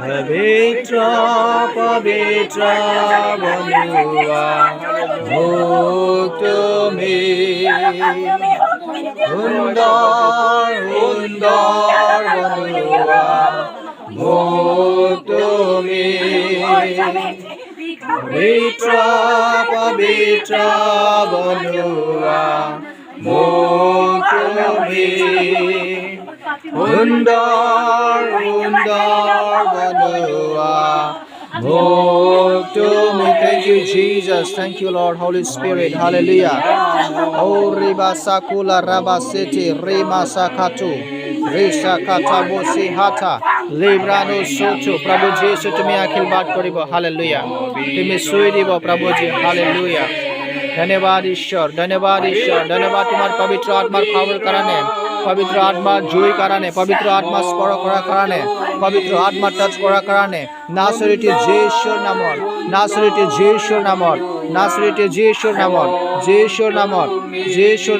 পবিত্র পবিত্র বনুয়া মুখ তুমি সুন্দর সুন্দর বনুয়া মুখ তুমি পবিত্র পবিত্র বনুয়া মুখ তুমি সুন্দর সুন্দর বনুয়া মুখ তুমি। Thank you Jesus, thank you Lord, Holy Spirit, hallelujah. Oh riba sakula raba sete rima sakatu racer কাটা বসি হাতা লিব্রানো সোচো প্রভুজি এসে তুমি আখিল বাদ করিব হালেলুয়া তুমি শুই দিব প্রভুজি হালেলুয়া ধন্যবাদ ঈশ্বর ধন্যবাদ ঈশ্বর ধন্যবাদ তোমার পবিত্র আত্মার পাওয়ার কারণে পবিত্র আত্মার জয় কারণে পবিত্র আত্মা স্পর্শ করার কারণে পবিত্র আত্মা টাচ করার কারণে নাসরিটি যিশুর নামত নাসরিটি যিশুর নামত নাসরিটি যিশুর নামত যিশুর নামত যিশুর নামত